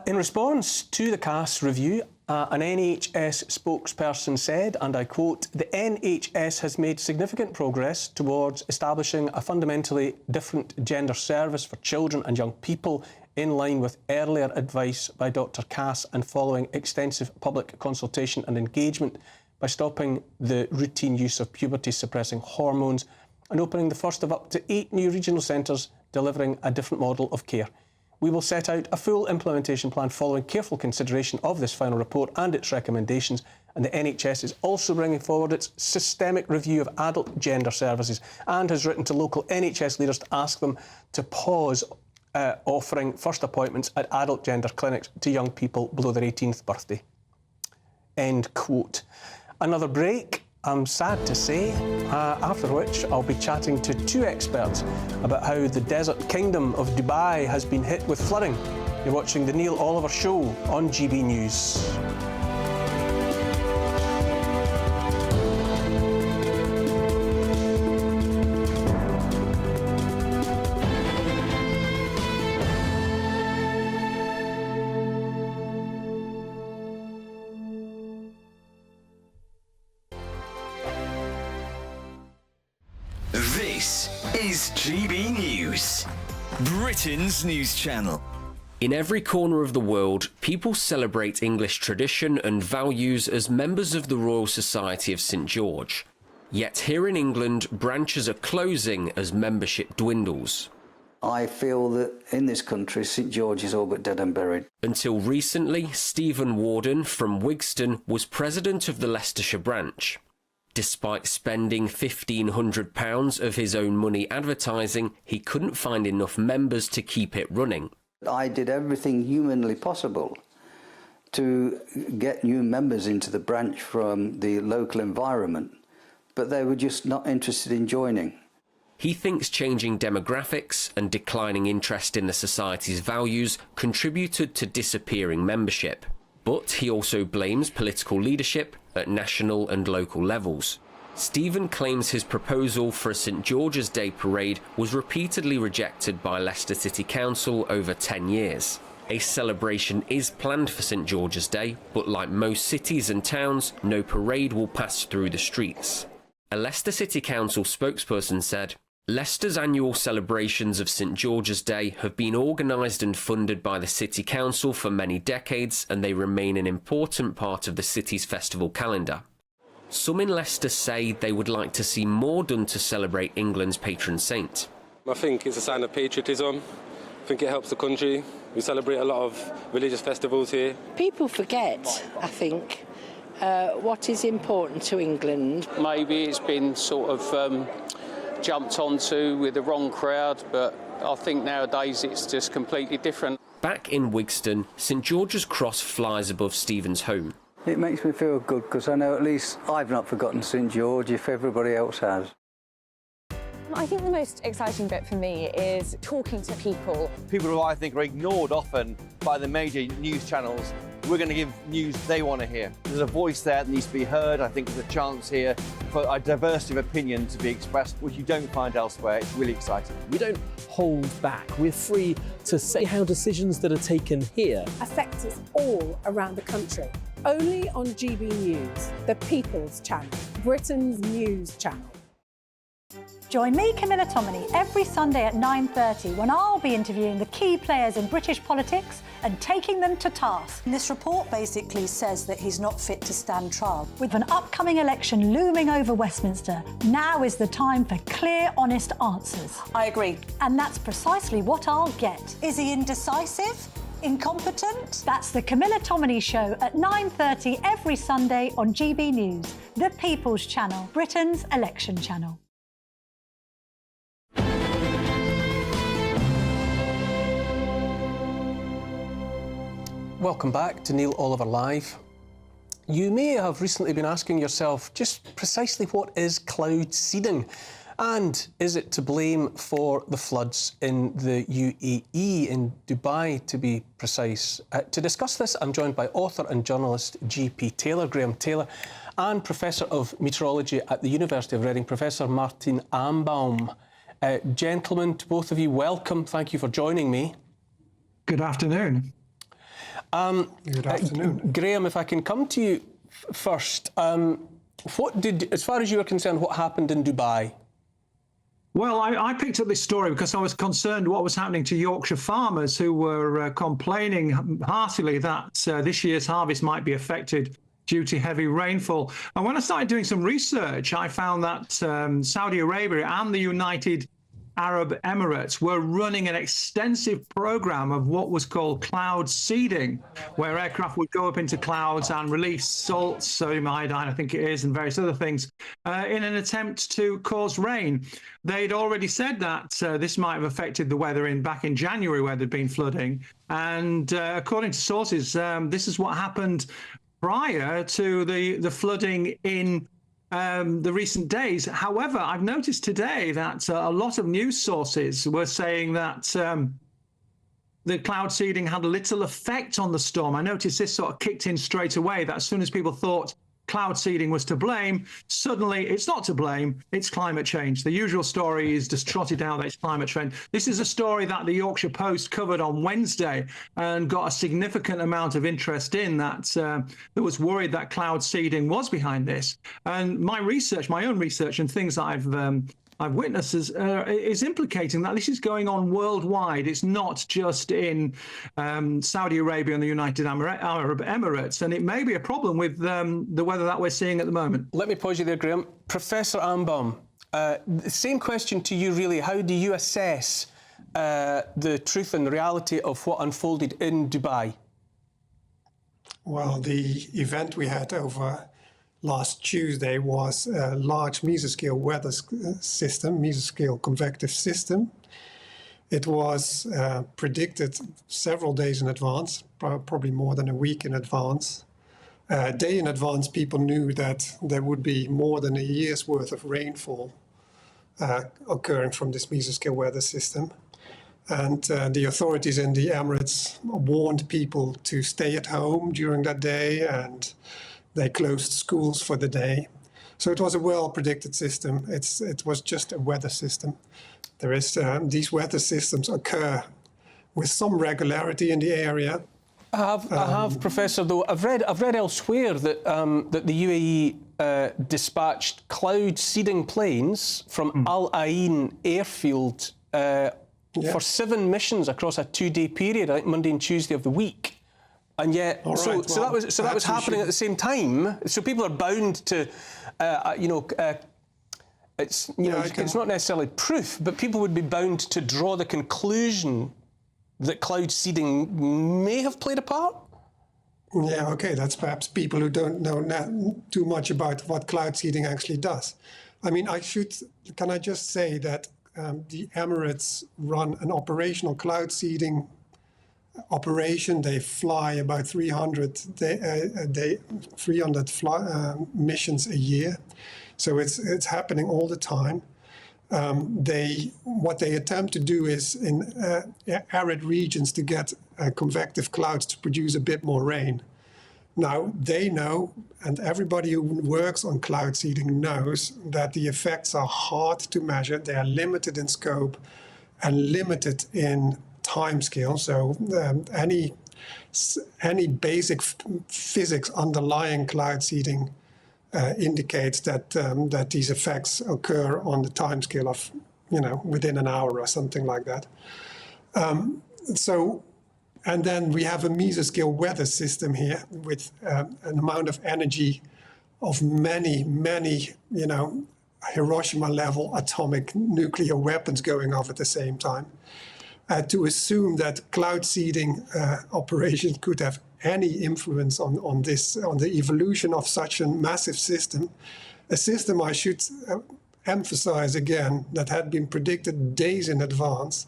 In response to the Cass review, an NHS spokesperson said, and I quote, "The NHS has made significant progress towards establishing a fundamentally different gender service for children and young people in line with earlier advice by Dr. Cass and following extensive public consultation and engagement by stopping the routine use of puberty-suppressing hormones and opening the first of up to 8 new regional centres delivering a different model of care. We will set out a full implementation plan following careful consideration of this final report and its recommendations, and the NHS is also bringing forward its systemic review of adult gender services and has written to local NHS leaders to ask them to pause offering first appointments at adult gender clinics to young people below their 18th birthday." End quote. Another break, I'm sad to say, after which I'll be chatting to 2 experts about how the desert kingdom of Dubai has been hit with flooding. You're watching The Neil Oliver Show on GB News.
This is GB News, Britain's news channel.
In every corner of the world, people celebrate English tradition and values as members of the Royal Society of St George. Yet here in England, branches are closing as membership dwindles.
I feel that in this country, St George is all but dead and buried.
Until recently, Stephen Warden from Wigston was president of the Leicestershire branch. Despite spending £1,500 of his own money advertising, he couldn't find enough members to keep it running.
I did everything humanly possible to get new members into the branch from the local environment, but they were just not interested in joining.
He thinks changing demographics and declining interest in the society's values contributed to disappearing membership. But he also blames political leadership at national and local levels. Stephen claims his proposal for a St George's Day parade was repeatedly rejected by Leicester City Council over 10 years. A celebration is planned for St George's Day, but like most cities and towns, no parade will pass through the streets. A Leicester City Council spokesperson said, "Leicester's annual celebrations of St George's Day have been organised and funded by the City Council for many decades, and they remain an important part of the city's festival calendar." Some in Leicester say they would like to see more done to celebrate England's patron saint.
I think it's a sign of patriotism. I think it helps the country. We celebrate a lot of religious festivals here.
People forget, I think, what is important to England.
Maybe it's been sort of jumped onto with the wrong crowd, but I think nowadays it's just completely different.
Back in Wigston, St George's Cross flies above Stephen's home.
It makes me feel good because I know at least I've not forgotten St George if everybody else has.
I think the most exciting bit for me is talking to people.
People who I think are ignored often by the major news channels. We're going to give news they want to hear. There's a voice there that needs to be heard. I think there's a chance here for a diversity of opinion to be expressed, which you don't find elsewhere. It's really exciting.
We don't hold back. We're free to say how decisions that are taken here
affect us all around the country. Only on GB News, the People's Channel, Britain's news channel.
Join me, Camilla Tominey, every Sunday at 9:30 when I'll be interviewing the key players in British politics and taking them to task.
This report basically says that he's not fit to stand trial.
With an upcoming election looming over Westminster, now is the time for clear, honest answers.
I agree.
And that's precisely what I'll get.
Is he indecisive? Incompetent?
That's the Camilla Tominey Show at 9:30 every Sunday on GB News, the People's Channel, Britain's election channel.
Welcome back to Neil Oliver Live. You may have recently been asking yourself just precisely what is cloud seeding, and is it to blame for the floods in the UAE, in Dubai to be precise. To discuss this, I'm joined by author and journalist G.P. Taylor, Graham Taylor, and Professor of Meteorology at the University of Reading, Professor Martin Ambaum. Gentlemen, to both of you, welcome. Thank you for joining me.
Good afternoon.
Good afternoon. Graham, if I can come to you first, as far as you are concerned, what happened in Dubai?
Well, I picked up this story because I was concerned what was happening to Yorkshire farmers who were complaining heartily that this year's harvest might be affected due to heavy rainfall. And when I started doing some research, I found that Saudi Arabia and the United Arab Emirates were running an extensive program of what was called cloud seeding, where aircraft would go up into clouds and release salt, sodium iodine, I think it is, and various other things in an attempt to cause rain. They'd already said that this might have affected the weather back in January where there'd been flooding. And according to sources, this is what happened prior to the flooding in the recent days. However, I've noticed today that a lot of news sources were saying that the cloud seeding had little effect on the storm. I noticed this sort of kicked in straight away, that as soon as people thought cloud seeding was to blame, suddenly it's not to blame, it's climate change. The usual story is just trotted out that it's climate change. This is a story that the Yorkshire Post covered on Wednesday and got a significant amount of interest in, that was worried that cloud seeding was behind this. And my own research and things that I've witnessed is implicating that this is going on worldwide. It's not just in Saudi Arabia and the United Arab Emirates, and it may be a problem with the weather that we're seeing at the moment.
Let me pause you there, Graham. Professor Ambaum, the same question to you, really. How do you assess the truth and reality of what unfolded in Dubai?
Well, the event we had over last Tuesday was a large mesoscale weather system, mesoscale convective system. It was predicted several days in advance, probably more than a week in advance. A day in advance, people knew that there would be more than a year's worth of rainfall occurring from this mesoscale weather system. And the authorities in the Emirates warned people to stay at home during that day, and they closed schools for the day. So it was a well-predicted system. It was just a weather system. There is these weather systems occur with some regularity in the area.
I have, Professor, though. I've read elsewhere that that the UAE dispatched cloud seeding planes from Al Ain airfield for 7 missions across a 2-day period, I think Monday and Tuesday of the week. And yet, that was happening at the same time. So people are bound to it's it's not necessarily proof, but people would be bound to draw the conclusion that cloud seeding may have played a part?
Yeah, okay, that's perhaps people who don't know too much about what cloud seeding actually does. I mean, can I just say that the Emirates run an operational cloud seeding operation. They fly about 300 missions a year. So it's happening all the time. What they attempt to do is in arid regions to get convective clouds to produce a bit more rain. Now, they know, and everybody who works on cloud seeding knows, that the effects are hard to measure. They are limited in scope and limited in time scale. So any basic physics underlying cloud seeding indicates that these effects occur on the time scale of, within an hour or something like that. And then we have a mesoscale weather system here with an amount of energy of many, Hiroshima-level atomic nuclear weapons going off at the same time. To assume that cloud seeding operations could have any influence on the evolution of such a massive system, a system I should emphasize again that had been predicted days in advance.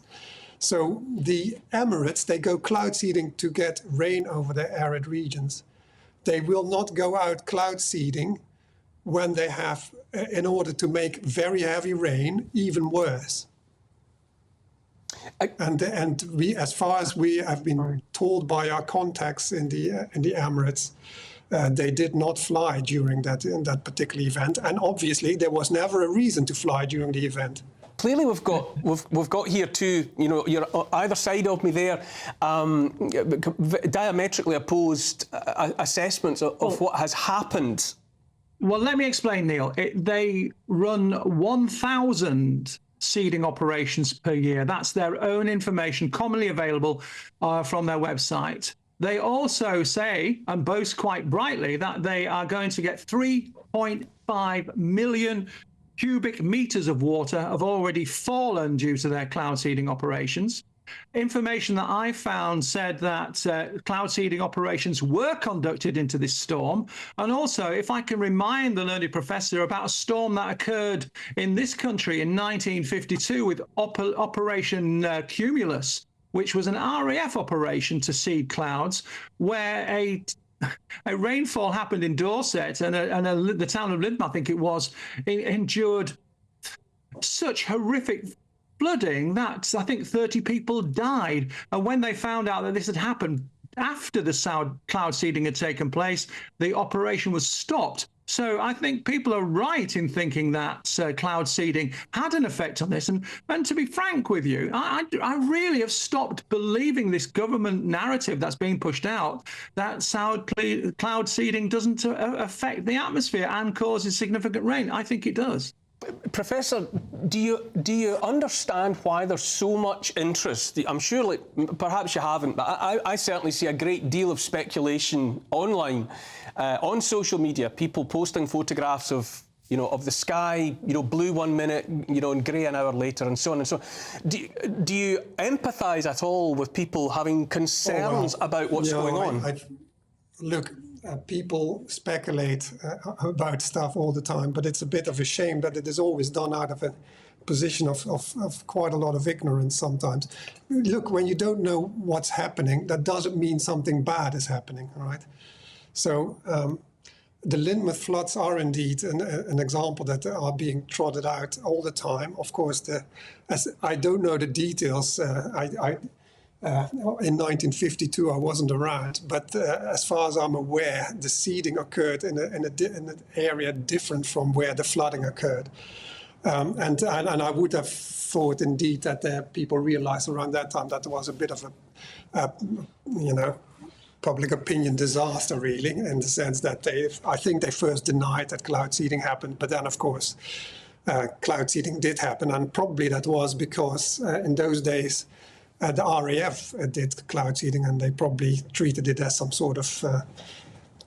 So the Emirates, they go cloud seeding to get rain over their arid regions. They will not go out cloud seeding when they have, in order to make very heavy rain even worse. And we, as far as we have been told by our contacts in the Emirates, they did not fly during that particular event, and obviously there was never a reason to fly during the event.
Clearly, we've got here two. You're either side of me there, diametrically opposed assessments of what has happened.
Well, let me explain, Neil. They run 1,000 seeding operations per year. That's their own information, commonly available from their website. They also say, and boast quite brightly, that they are going to get 3.5 million cubic meters of water have already fallen due to their cloud seeding operations. Information that I found said that cloud seeding operations were conducted into this storm. And also, if I can remind the learned professor about a storm that occurred in this country in 1952 with Operation Cumulus, which was an RAF operation to seed clouds, where a rainfall happened in Dorset, and the town of Lytham, I think it was, endured such horrific flooding that I think 30 people died. And when they found out that this had happened after the cloud seeding had taken place, the operation was stopped. So I think people are right in thinking that cloud seeding had an effect on this. And to be frank with you, I really have stopped believing this government narrative that's being pushed out, that cloud seeding doesn't affect the atmosphere and causes significant rain. I think it does.
Professor, do you understand why there's so much interest? I'm sure, perhaps you haven't, but I certainly see a great deal of speculation online, on social media, people posting photographs of the sky, blue 1 minute, and grey an hour later, and so on and so on. Do you empathise at all with people having concerns about what's going on?
Look, people speculate about stuff all the time, but it's a bit of a shame that it is always done out of a position of quite a lot of ignorance sometimes. Look, when you don't know what's happening, that doesn't mean something bad is happening, all right? So the Lynmouth floods are indeed an example that are being trotted out all the time. Of course, as I don't know the details. In 1952, I wasn't around, but as far as I'm aware, the seeding occurred in an area different from where the flooding occurred. And I would have thought, indeed, that people realized around that time that there was a bit of a public opinion disaster, really, in the sense that I think they first denied that cloud seeding happened, but then, of course, cloud seeding did happen, and probably that was because in those days, the RAF did cloud seeding, and they probably treated it as some sort of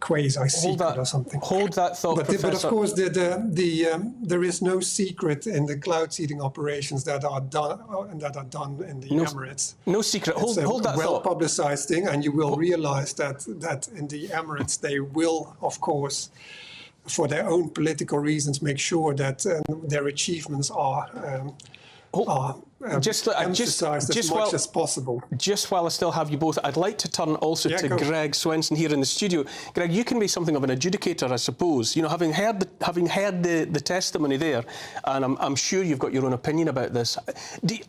quasi-secret or something.
Hold that thought,
but
Professor.
But of course, there is no secret in the cloud seeding operations that are done in the Emirates.
No secret. Hold that thought.
It's a well-publicized thing, and you will realize that in the Emirates they will, of course, for their own political reasons, make sure that their achievements are emphasized as much as possible.
Just while I still have you both, I'd like to turn also to Greg Swenson here in the studio. Greg, you can be something of an adjudicator, I suppose. You know, having heard the testimony there, and I'm sure you've got your own opinion about this.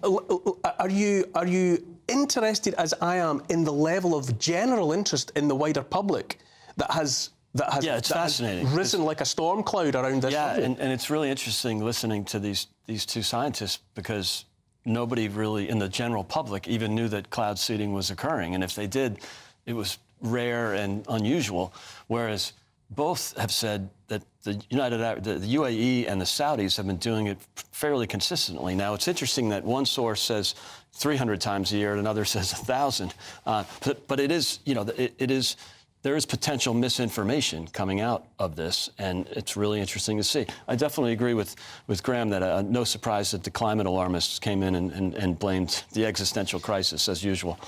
Are you interested, as I am, in the level of general interest in the wider public that has
fascinating.
Risen like a storm cloud around this?
Yeah, and it's really interesting listening to these two scientists, because nobody really in the general public even knew that cloud seeding was occurring, and if they did, it was rare and unusual. Whereas both have said that the UAE and the Saudis have been doing it fairly consistently. Now, it's interesting that one source says 300 times a year and another says 1,000, but it is, you know, it is. There is potential misinformation coming out of this, and it's really interesting to see. I definitely agree with Graham that no surprise that the climate alarmists came in and blamed the existential crisis as usual.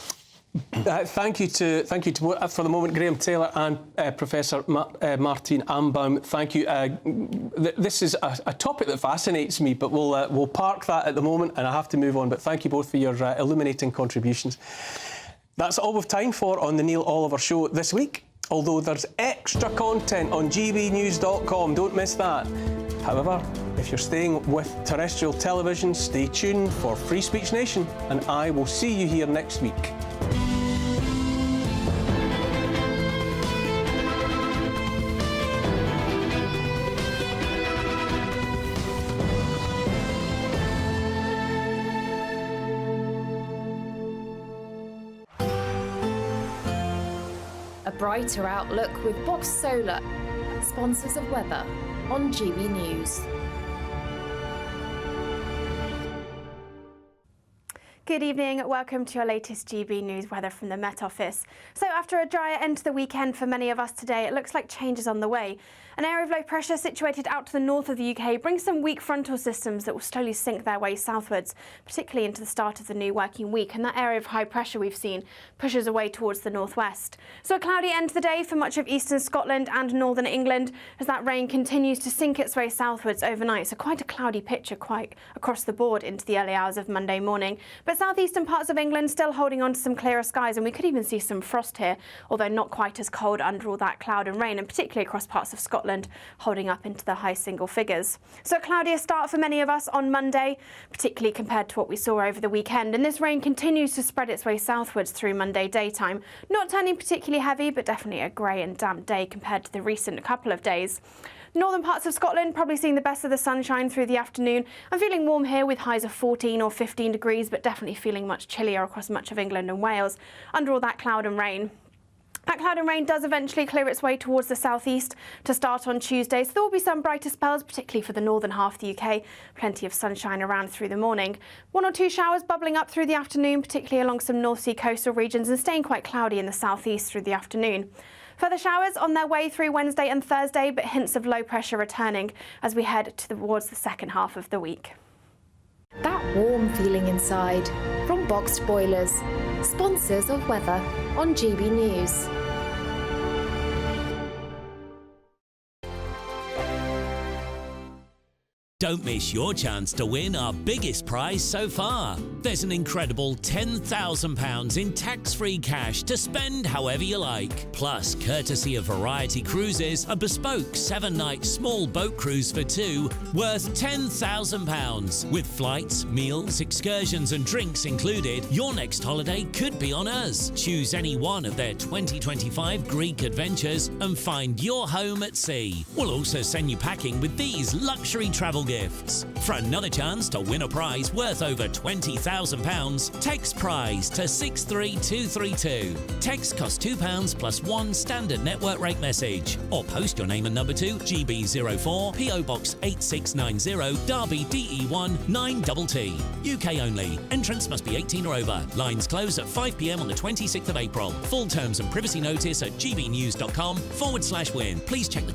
Thank you to for the moment, Graham Taylor and Professor Martine Ambaum. Thank you. This is a topic that fascinates me, but we'll park that at the moment, and I have to move on. But thank you both for your illuminating contributions. That's all we've time for on the Neil Oliver Show this week, although there's extra content on gbnews.com. Don't miss that. However, if you're staying with terrestrial television, stay tuned for Free Speech Nation, and I will see you here next week.
Brighter outlook with Box Solar, sponsors of weather on GB News.
Good evening, welcome to your latest GB News weather from the Met Office. So after a drier end to the weekend for many of us today, it looks like change is on the way. An area of low pressure situated out to the north of the UK brings some weak frontal systems that will slowly sink their way southwards, particularly into the start of the new working week, and that area of high pressure we've seen pushes away towards the northwest. So a cloudy end to the day for much of eastern Scotland and northern England as that rain continues to sink its way southwards overnight, so quite a cloudy picture quite across the board into the early hours of Monday morning. But southeastern parts of England still holding on to some clearer skies, and we could even see some frost here, although not quite as cold under all that cloud and rain, and particularly across parts of Scotland holding up into the high single figures. So a cloudier start for many of us on Monday, particularly compared to what we saw over the weekend, and this rain continues to spread its way southwards through Monday daytime, not turning particularly heavy, but definitely a grey and damp day compared to the recent couple of days. Northern parts of Scotland probably seeing the best of the sunshine through the afternoon. I'm feeling warm here with highs of 14 or 15 degrees, but definitely feeling much chillier across much of England and Wales under all that cloud and rain. That cloud and rain does eventually clear its way towards the southeast to start on Tuesday, so there will be some brighter spells, particularly for the northern half of the UK. Plenty of sunshine around through the morning. 1 or 2 showers bubbling up through the afternoon, particularly along some North Sea coastal regions, and staying quite cloudy in the southeast through the afternoon. Further showers on their way through Wednesday and Thursday, but hints of low pressure returning as we head towards the second half of the week.
That warm feeling inside from Boxed Boilers, sponsors of weather on GB News.
Don't miss your chance to win our biggest prize so far. There's an incredible £10,000 in tax-free cash to spend however you like. Plus, courtesy of Variety Cruises, a bespoke 7-night small boat cruise for 2 worth £10,000. With flights, meals, excursions and drinks included, your next holiday could be on us. Choose any one of their 2025 Greek adventures and find your home at sea. We'll also send you packing with these luxury travel gifts. For another chance to win a prize worth over £20,000, text prize to 63232. Text costs £2 plus one standard network rate message. Or post your name and number to GB04 PO Box 8690 Derby DE1 9TT. UK only. Entrance must be 18 or over. Lines close at 5 p.m. on the 26th of April. Full terms and privacy notice at gbnews.com/win. Please check the